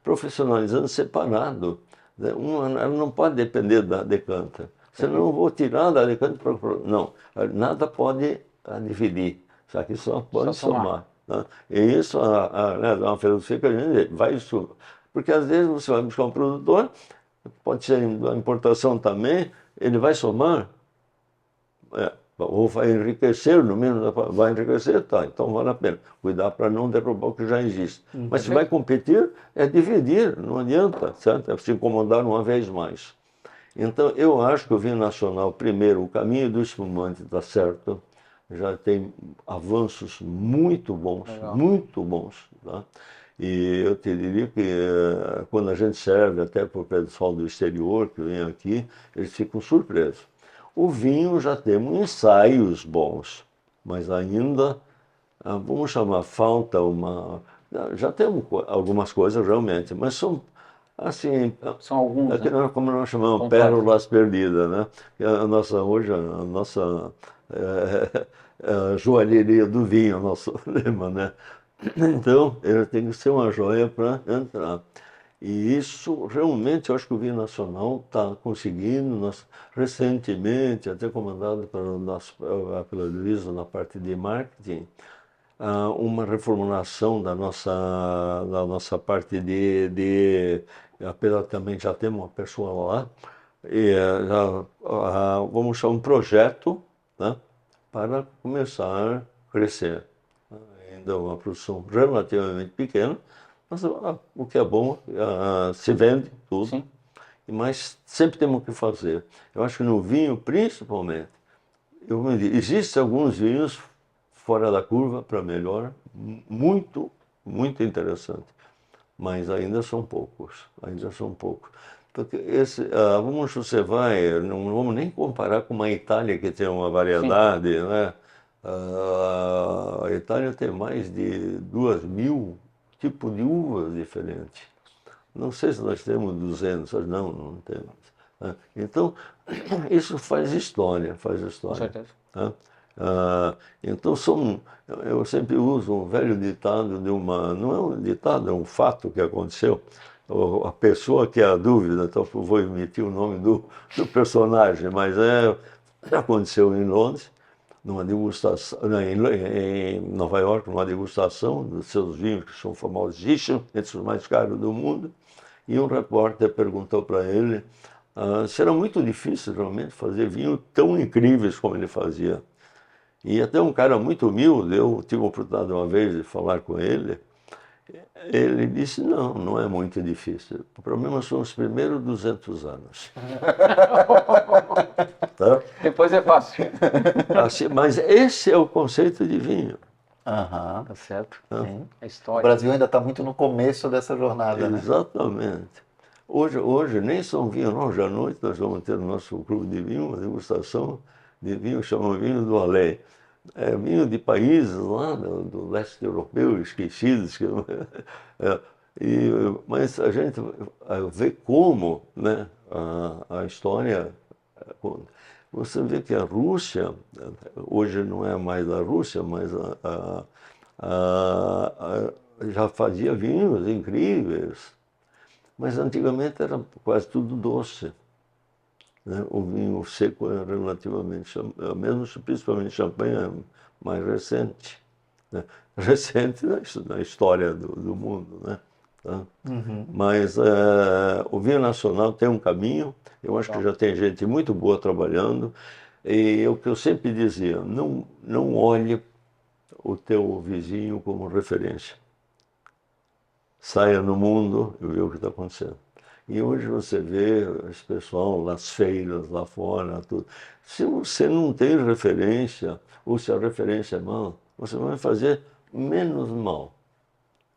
profissionalizando separado. Né? Ela não pode depender da Decanter. Senão eu vou tirar da Decanter para... Não, nada pode dividir. Só que só pode somar. Né? E isso é uma filosofia que a gente vai estudar. Porque às vezes você vai buscar um produtor, pode ser a importação também, ele vai somar, ou vai enriquecer, no mínimo vai enriquecer, tá, então vale a pena cuidar para não derrubar o que já existe. Mas se vai competir, é dividir, não adianta, certo? É se incomodar uma vez mais. Então eu acho que o vinho nacional, primeiro, o caminho do espumante está certo, já tem avanços muito bons, Legal. muito bons. Tá? E eu te diria que quando a gente serve até para o pessoal do exterior que vem aqui, eles ficam surpresos. O vinho já temos ensaios bons, mas ainda, vamos chamar, falta uma... Já temos algumas coisas realmente, mas são assim... São alguns, né? Como nós chamamos, Complexo. pérolas perdidas, né? Hoje a nossa joalheria do vinho, nosso lema, né? Então, ele tem que ser uma joia para entrar. E isso, realmente, eu acho que o vinho nacional está conseguindo, nós, recentemente, até comandado pela Luísa na parte de marketing, uma reformulação da nossa parte também já temos uma pessoa lá, e vamos chamar um projeto, né, para começar a crescer. Ainda uma produção relativamente pequena, mas o que é bom, se vende tudo. Sim. Mas sempre temos o que fazer. Eu acho que no vinho, principalmente, existem alguns vinhos fora da curva para melhor, muito, muito interessante. Mas ainda são poucos, Porque você vai, não vamos nem comparar com uma Itália que tem uma variedade, né? A Itália tem mais de 2.000 tipos de uvas diferentes. Não sei se nós temos 200, não temos. Né? Então, isso faz história. Com certeza. Né? Então, eu sempre uso um velho ditado não é um ditado, é um fato que aconteceu. A pessoa que é a dúvida, então eu vou emitir o nome do personagem, mas aconteceu em Londres, numa degustação, em Nova York, numa degustação dos seus vinhos, que são famosíssimos, entre os mais caros do mundo, e um repórter perguntou para ele se era muito difícil realmente fazer vinhos tão incríveis como ele fazia. E até um cara muito humilde, eu tive a oportunidade uma vez de falar com ele, ele disse, não é muito difícil, o problema são os primeiros 200 anos. Tá? Depois é fácil. Assim, mas esse é o conceito de vinho. Aham. Tá certo. Sim. A O história. Brasil ainda está muito no começo dessa jornada, né? Exatamente. Hoje nem são vinhos, não. Hoje à noite nós vamos ter no nosso clube de vinho uma degustação de vinho, chamam vinho do além. É vinho de países lá do leste europeu, esquecidos. Mas a gente vê como, né, a história... Você vê que a Rússia, hoje não é mais a Rússia, mas já fazia vinhos incríveis. Mas antigamente era quase tudo doce. Né? O vinho seco é relativamente, mesmo principalmente champanhe, é mais recente. Né? Recente na história do mundo. Né? Tá? Uhum. Mas o vinho nacional tem um caminho, eu acho que já tem gente muito boa trabalhando, e o que eu sempre dizia, não olhe o teu vizinho como referência. Saia no mundo e vê o que está acontecendo. E hoje você vê esse pessoal nas feiras, lá fora, tudo. Se você não tem referência, ou se a referência é mal, você vai fazer menos mal.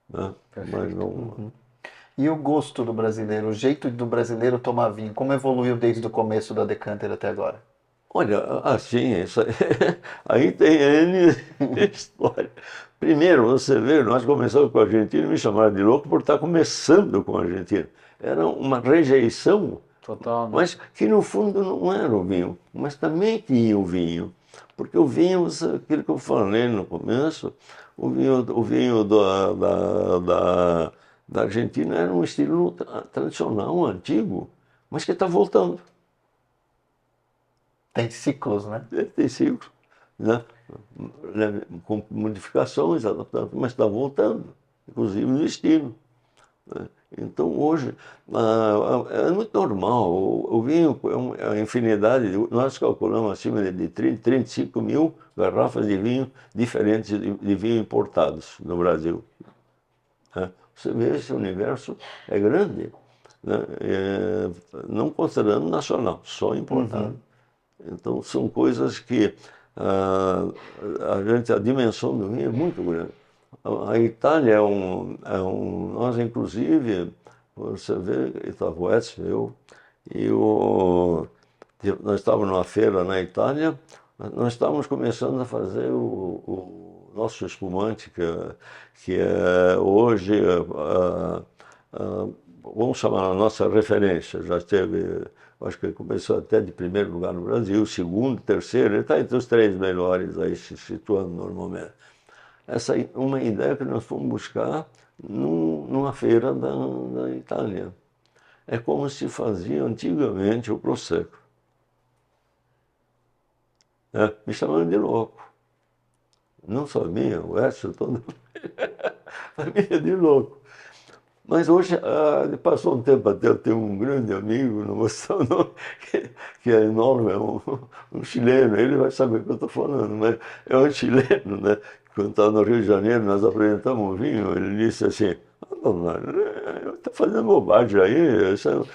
Né? Mas não... Uhum. E o gosto do brasileiro, o jeito do brasileiro tomar vinho, como evoluiu desde o começo da Decanter até agora? Olha, assim, isso aí tem N história. Primeiro, você vê, nós começamos com a Argentina e me chamaram de louco por estar começando com a Argentina. Era uma rejeição, Total, né? mas que no fundo não era o vinho, mas também tinha o vinho. Porque o vinho, aquilo que eu falei no começo, o vinho da Argentina era um estilo tradicional, antigo, mas que está voltando. Tem ciclos, né? Tem ciclo, né? Com modificações, adaptações, mas está voltando, inclusive no estilo, né? Então hoje é muito normal, o vinho é uma infinidade, nós calculamos acima de 30, 35 mil garrafas de vinho diferentes de vinho importados no Brasil, né? Você vê, esse universo é grande, né? Não considerando nacional, só importado. Então são coisas que a dimensão do vinho é muito grande. A Itália nós inclusive, você vê, Itavuetz, nós estávamos numa feira na Itália, nós estávamos começando a fazer o nosso espumante, que é hoje, vamos chamar a nossa referência, já teve, acho que ele começou até de primeiro lugar no Brasil, segundo, terceiro, ele está entre os 3 melhores aí, se situando normalmente. Essa é uma ideia que nós fomos buscar numa feira da Itália. É como se fazia antigamente o Prosecco. Me chamaram de louco. Não só minha, o Edson, todo a minha de louco. Mas hoje, passou um tempo até eu ter um grande amigo, não vou citar o nome, que é enorme, é um chileno, ele vai saber o que eu estou falando, mas é um chileno, né? Quando estava no Rio de Janeiro, nós apresentamos um vinho, ele disse assim, está fazendo bobagem aí, isso é um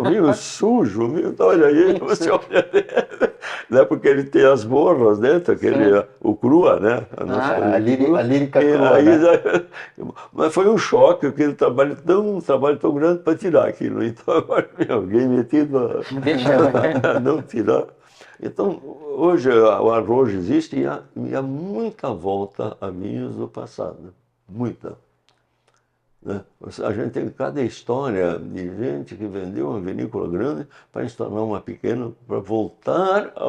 vinho sujo, olha aí, você olha dentro, né? Porque ele tem as borras dentro, o crua, né? A lírica crua, aí, né? Mas foi um choque, aquele trabalho tão grande para tirar aquilo. Então agora alguém metido a não tirar. Então, hoje o arroz existe e há muita volta a vinhos do passado, muita. Né? A gente tem cada história de gente que vendeu uma vinícola grande para instalar uma pequena, para voltar a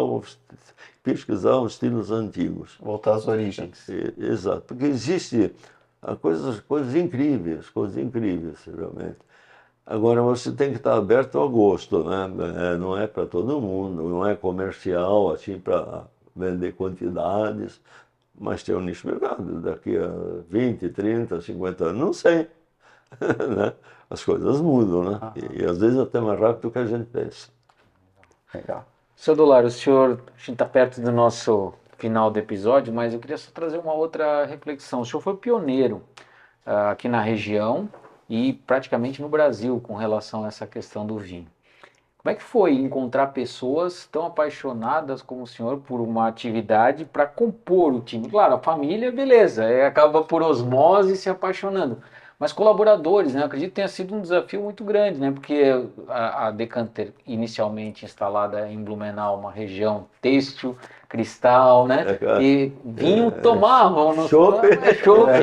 pesquisar os estilos antigos. Voltar às origens. Exato, porque existe coisas incríveis, realmente. Agora, você tem que estar aberto ao gosto, né? Não é para todo mundo, não é comercial, assim, para vender quantidades, mas tem um nicho de mercado. Daqui a 20, 30, 50 anos, não sei. Né? As coisas mudam, né? E às vezes até mais rápido do que a gente pensa. Legal. Seu Dolar, a gente está perto do nosso final do episódio, mas eu queria só trazer uma outra reflexão. O senhor foi pioneiro aqui na região e praticamente no Brasil com relação a essa questão do vinho. Como é que foi encontrar pessoas tão apaixonadas como o senhor por uma atividade para compor o time? Claro, a família, beleza, acaba por osmose se apaixonando. Mas colaboradores, né? Eu acredito que tenha sido um desafio muito grande, né? Porque a Decanter, inicialmente instalada em Blumenau, uma região têxtil, cristal, né? E vinho tomavam, chopp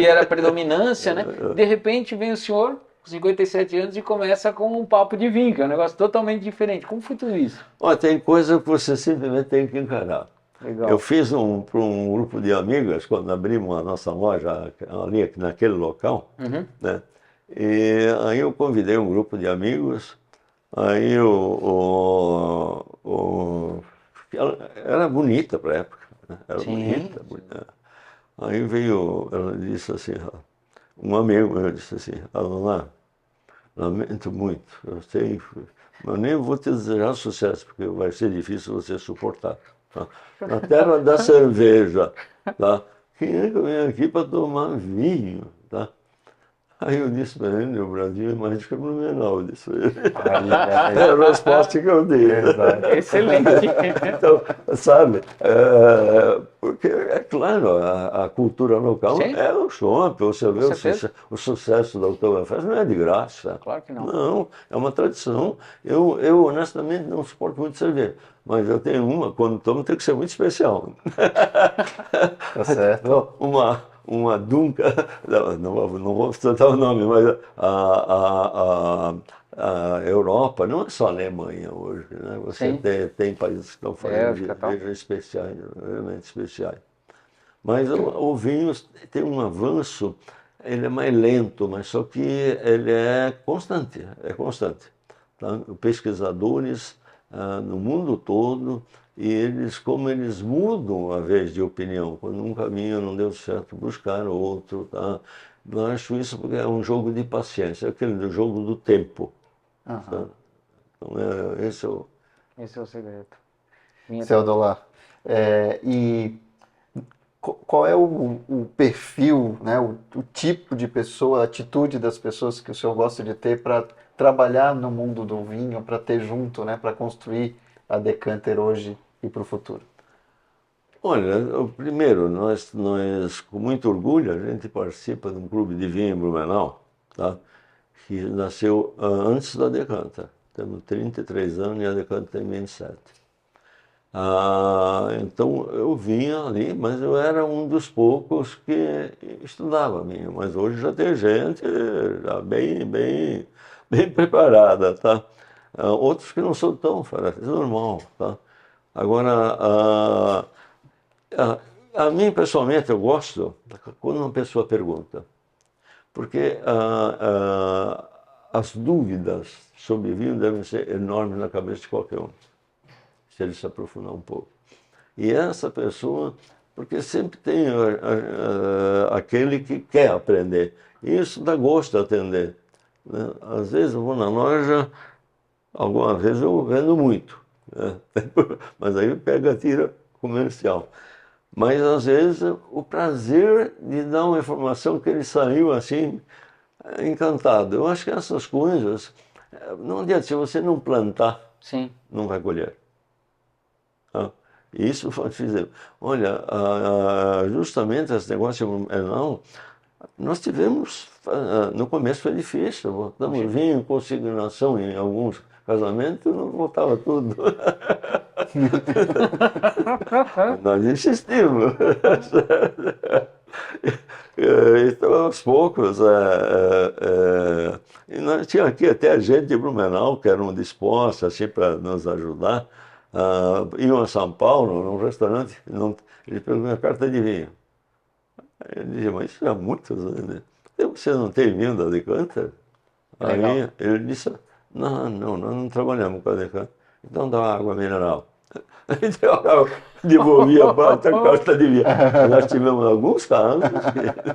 era a predominância, né? De repente vem o senhor, com 57 anos, e começa com um papo de vinho, que é um negócio totalmente diferente. Como foi tudo isso? Tem coisa que você simplesmente tem que encarar. Legal. Eu fiz para um grupo de amigas, quando abrimos a nossa loja ali naquele local, né? E aí eu convidei um grupo de amigos, aí ela era bonita para a época, né? Era bonita. Aí ela disse assim, um amigo meu disse assim, lamento muito, eu sei, mas nem vou te desejar sucesso, porque vai ser difícil você suportar. Tá? Na terra da cerveja, tá? Quem é que vem aqui para tomar vinho? Tá? Aí eu disse para ele, o Brasil é mais que Blumenau, disse ele. É a resposta que eu dei. Excelente. Então, sabe, porque é claro, a cultura local é o chopp, você vê o sucesso da Oktoberfest não é de graça. Claro que não. Não, é uma tradição. Eu honestamente não suporto muito cerveja, mas eu tenho quando tomo tem que ser muito especial. Tá certo. uma Dunca, não vou citar o nome, mas a Europa não é só a Alemanha hoje, né? Você tem países que estão fazendo vinhos especiais, realmente especiais. Mas o vinho tem um avanço, ele é mais lento, mas só que ele é constante, tá? Pesquisadores no mundo todo, e eles, como eles mudam a vez de opinião, quando um caminho não deu certo, buscaram outro, tá? Eu acho isso porque é um jogo de paciência, é aquele do jogo do tempo. Tá? Então, esse é o segredo. Seu Adolar, e qual é o perfil, né, o tipo de pessoa, a atitude das pessoas que o senhor gosta de ter para trabalhar no mundo do vinho, para ter junto, né, para construir a Decanter hoje e para o futuro? Olha, primeiro, nós, com muito orgulho, a gente participa de um clube de vinho em Blumenau, tá? Que nasceu antes da Decanter. Temos 33 anos e a Decanter tem 27. Então eu vinha ali, mas eu era um dos poucos que estudava vinho. Mas hoje já tem gente já bem preparada, tá? Outros que não são tão, é normal, tá? Agora, a mim pessoalmente eu gosto quando uma pessoa pergunta, porque as dúvidas sobre vinho devem ser enormes na cabeça de qualquer um, se ele se aprofundar um pouco. E essa pessoa, porque sempre tem aquele que quer aprender, e isso dá gosto de atender, né? Às vezes eu vou na loja, alguma vez eu vendo muito, né? Mas aí pega a tira comercial. Mas às vezes o prazer de dar uma informação que ele saiu assim, encantado. Eu acho que essas coisas, não adianta, se você não plantar, não vai colher. Isso fizemos. Olha, justamente esse negócio, nós tivemos, no começo foi difícil, botamos vinho em consignação em alguns casamentos, não voltava tudo. Nós insistimos. Então, aos poucos, e nós tínhamos aqui até gente de Blumenau que eram dispostos assim, para nos ajudar. Iam a São Paulo, num restaurante, ele pegou minha carta de vinho. Aí eu dizia, mas isso é muitos anos, né? Você não tem vinho da Decanter? Aí ele disse, não, nós não trabalhamos com a Decanter. Então dá água mineral. Então eu devolvia a carta de vinho. Nós tivemos alguns casos.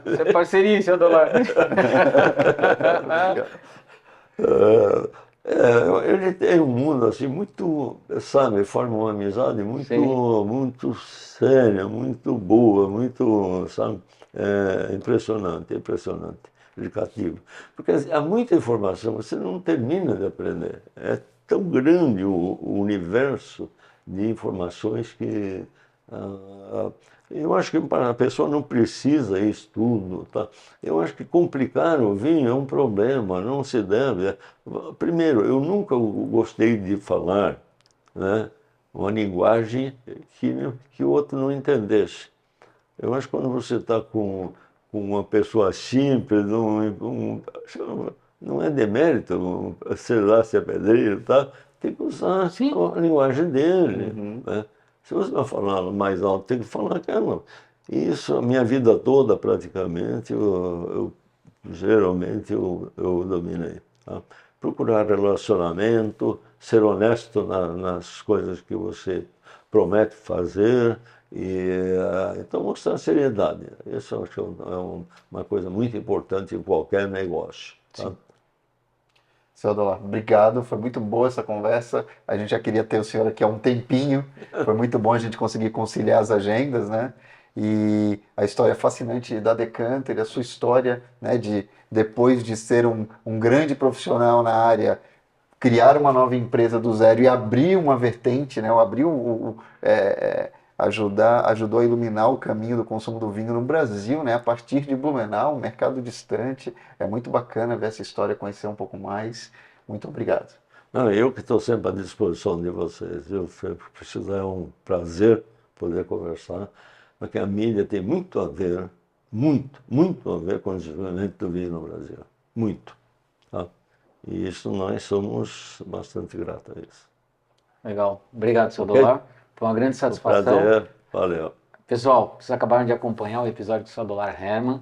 Isso é parceria, seu Adolar. Ele tem um mundo assim muito, sabe, forma uma amizade muito séria, muito boa, muito, sabe, impressionante, educativo. Porque há muita informação, você não termina de aprender. É tão grande o universo de informações que eu acho que a pessoa não precisa estudo, tá? Eu acho que complicar o vinho é um problema, não se deve. Primeiro, eu nunca gostei de falar, né, uma linguagem que o outro não entendesse. Eu acho que quando você está com uma pessoa simples, não é demérito, sei lá se é pedreiro, tá? Tem que usar a linguagem dele, né? Se você vai falar mais alto, tem que falar aquela. Isso, a minha vida toda, praticamente, geralmente eu dominei. Tá? Procurar relacionamento, ser honesto nas coisas que você promete fazer, então mostrar seriedade. Isso eu acho que é uma coisa muito importante em qualquer negócio. Tá? Seu Adolar, obrigado, foi muito boa essa conversa. A gente já queria ter o senhor aqui há um tempinho, foi muito bom a gente conseguir conciliar as agendas, né? E a história fascinante da Decanter, a sua história, né, de depois de ser um grande profissional na área, criar uma nova empresa do zero e abrir uma vertente, né? Ajudou a iluminar o caminho do consumo do vinho no Brasil, né? A partir de Blumenau, um mercado distante. É muito bacana ver essa história, conhecer um pouco mais. Muito obrigado. Não, eu que estou sempre à disposição de vocês. Eu precisar, é um prazer poder conversar, porque a mídia tem muito a ver muito a ver com o desenvolvimento do vinho no Brasil. Muito. Tá? E isso nós somos bastante gratos a isso. Legal. Obrigado, seu Adolar. Foi uma grande satisfação. Prazer. Valeu. Pessoal, vocês acabaram de acompanhar o episódio do seu Adolar Hermann,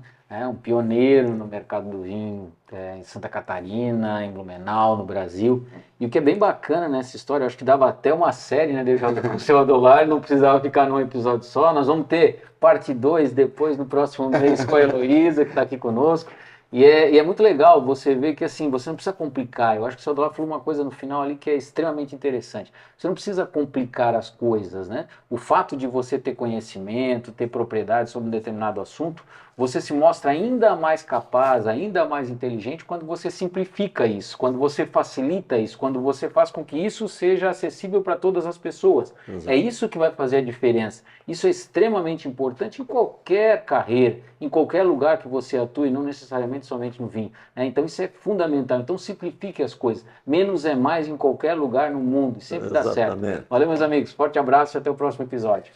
um pioneiro no mercado do vinho em Santa Catarina, em Blumenau, no Brasil. E o que é bem bacana nessa história, eu acho que dava até uma série, né, com o seu Adolar, não precisava ficar num episódio só. Nós vamos ter parte 2 depois, no próximo mês, com a Heloísa, que está aqui conosco. E é muito legal você ver que assim, você não precisa complicar. Eu acho que o seu Adolar falou uma coisa no final ali que é extremamente interessante. Você não precisa complicar as coisas, né? O fato de você ter conhecimento, ter propriedade sobre um determinado assunto, você se mostra ainda mais capaz, ainda mais inteligente quando você simplifica isso, quando você facilita isso, quando você faz com que isso seja acessível para todas as pessoas. Exato. É isso que vai fazer a diferença. Isso é extremamente importante em qualquer carreira, em qualquer lugar que você atue, não necessariamente somente no vinho. Então isso é fundamental. Então simplifique as coisas. Menos é mais em qualquer lugar no mundo. E sempre dá certo. Valeu, meus amigos. Forte abraço e até o próximo episódio.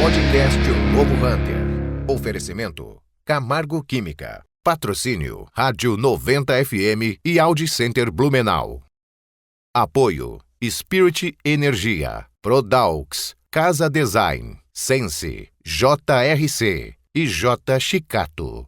Podcast O Novo Hunter. Oferecimento Camargo Química. Patrocínio Rádio 90 FM e Audi Center Blumenau. Apoio Spirit Energia, Prodaux, Casa Design, Sense, JRC e J Chicato.